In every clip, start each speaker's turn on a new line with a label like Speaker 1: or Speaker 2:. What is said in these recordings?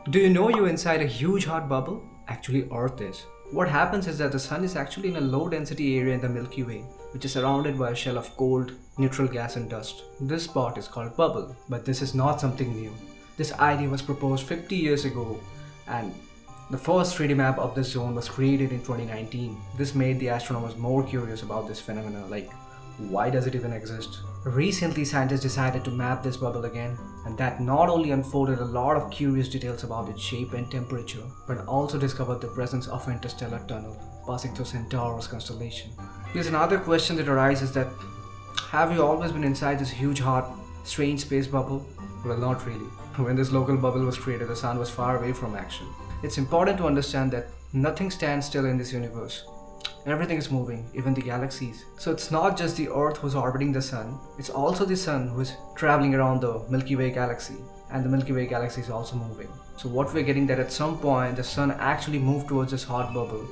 Speaker 1: Do you know you're inside a huge hot bubble? Actually, Earth is. What happens is that the Sun is actually in a low density area in the Milky Way, which is surrounded by a shell of cold, neutral gas and dust. This spot is called bubble, but this is not something new. This idea was proposed 50 years ago, and the first 3D map of this zone was created in 2019. This made the astronomers more curious about this phenomena, like why does it even exist? Recently, scientists decided to map this bubble again, and that not only unfolded a lot of curious details about its shape and temperature, but also discovered the presence of an interstellar tunnel passing through Centaurus constellation. There's another question that arises that have you always been inside this huge, hot, strange space bubble? Well, not really. When this local bubble was created, the sun was far away from action. It's important to understand that nothing stands still in this universe. Everything is moving, even the galaxies. So it's not just the Earth who's orbiting the Sun, it's also the Sun who is traveling around the Milky Way galaxy. And the Milky Way galaxy is also moving. So what we're getting that at some point the Sun actually moved towards this hot bubble.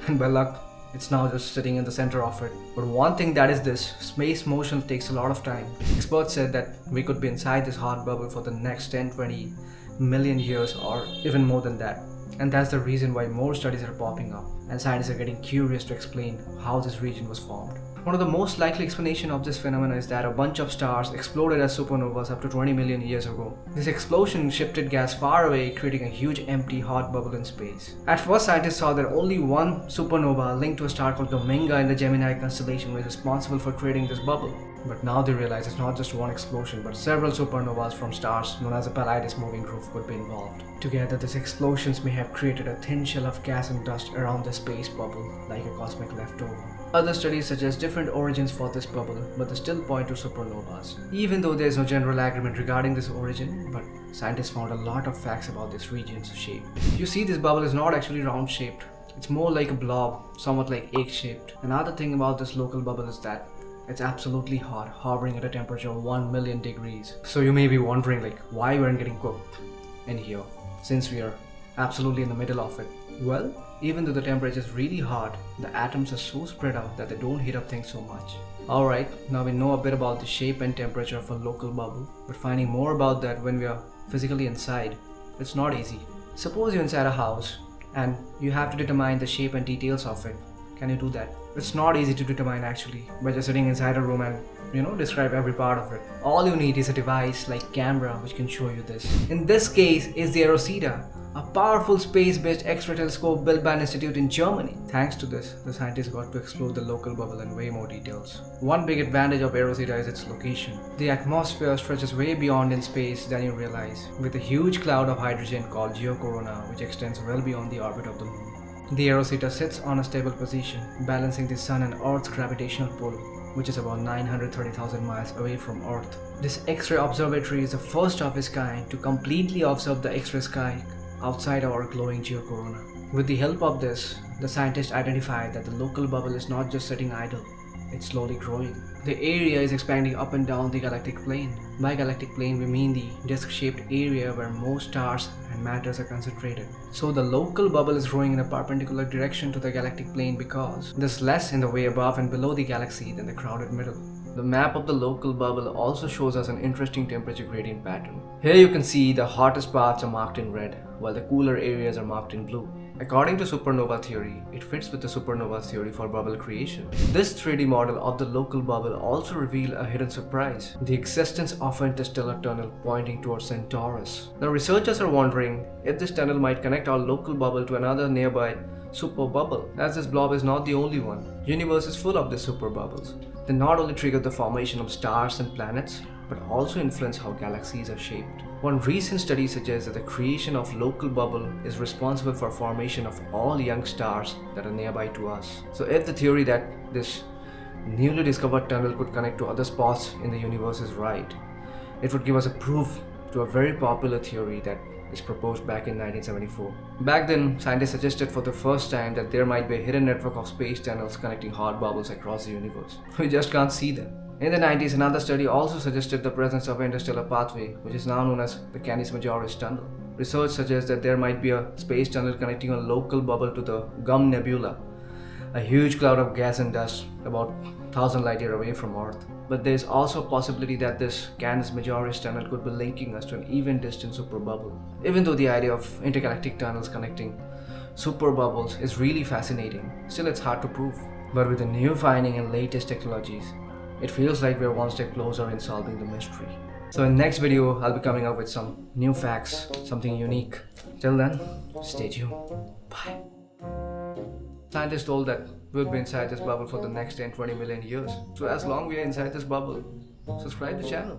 Speaker 1: And by luck, it's now just sitting in the center of it. But one thing that is this, space motion takes a lot of time. Experts said that we could be inside this hot bubble for the next 10-20 million years or even more than that. And that's the reason why more studies are popping up and scientists are getting curious to explain how this region was formed. One of the most likely explanations of this phenomenon is that a bunch of stars exploded as supernovas up to 20 million years ago. This explosion shifted gas far away, creating a huge empty hot bubble in space. At first, scientists saw that only one supernova linked to a star called Dominga in the Gemini constellation was responsible for creating this bubble. But now they realize it's not just one explosion, but several supernovas from stars known as the Pallidus moving group could be involved. Together, these explosions may have created a thin shell of gas and dust around the space bubble, like a cosmic leftover. Other studies suggest different origins for this bubble, but they still point to supernovas. Even though there is no general agreement regarding this origin, but scientists found a lot of facts about this region's shape. You see, this bubble is not actually round-shaped. It's more like a blob, somewhat like egg-shaped. Another thing about this local bubble is that it's absolutely hot, hovering at a temperature of 1 million degrees. So you may be wondering why we aren't getting cooked in here, since we are absolutely in the middle of it. Well, even though the temperature is really hot, the atoms are so spread out that they don't heat up things so much. Alright, now we know a bit about the shape and temperature of a local bubble, but finding more about that when we are physically inside, it's not easy. Suppose you're inside a house and you have to determine the shape and details of it. Can you do that? It's not easy to determine actually by just sitting inside a room and describe every part of it. All you need is a device like camera which can show you this. In this case is the Rosetta, a powerful space-based X-ray telescope built by an institute in Germany. Thanks to this, the scientists got to explore the local bubble in way more details. One big advantage of Rosetta is its location. The atmosphere stretches way beyond in space than you realize, with a huge cloud of hydrogen called geocorona which extends well beyond the orbit of the moon. The Rosetta sits on a stable position, balancing the Sun and Earth's gravitational pull, which is about 930,000 miles away from Earth. This X-ray observatory is the first of its kind to completely observe the X-ray sky outside our glowing geocorona. With the help of this, the scientists identified that the local bubble is not just sitting idle, it's slowly growing. The area is expanding up and down the galactic plane. By galactic plane, we mean the disc-shaped area where most stars and matters are concentrated. So the local bubble is growing in a perpendicular direction to the galactic plane because there's less in the way above and below the galaxy than the crowded middle. The map of the local bubble also shows us an interesting temperature gradient pattern. Here you can see the hottest parts are marked in red, while the cooler areas are marked in blue. According to supernova theory, it fits with the supernova theory for bubble creation. This 3D model of the local bubble also revealed a hidden surprise, the existence of an interstellar tunnel pointing towards Centaurus. The researchers are wondering if this tunnel might connect our local bubble to another nearby super bubble, as this blob is not the only one. The universe is full of these super bubbles. They not only trigger the formation of stars and planets, but also influence how galaxies are shaped. One recent study suggests that the creation of local bubble is responsible for formation of all young stars that are nearby to us. So if the theory that this newly discovered tunnel could connect to other spots in the universe is right, it would give us a proof to a very popular theory that is proposed back in 1974. Back then, scientists suggested for the first time that there might be a hidden network of space tunnels connecting hot bubbles across the universe. We just can't see them. In the 90s, another study also suggested the presence of an interstellar pathway, which is now known as the Canis-Majoris tunnel. Research suggests that there might be a space tunnel connecting a local bubble to the Gum Nebula, a huge cloud of gas and dust about 1,000 light years away from Earth. But there's also a possibility that this Canis Majoris tunnel could be linking us to an even distant superbubble. Even though the idea of intergalactic tunnels connecting superbubbles is really fascinating, still it's hard to prove. But with the new finding and latest technologies, it feels like we're one step closer in solving the mystery. So in next video, I'll be coming up with some new facts, something unique. Till then, stay tuned. Bye. Scientists told that we'll be inside this bubble for the next 10-20 million years. So as long we are inside this bubble, subscribe to the channel.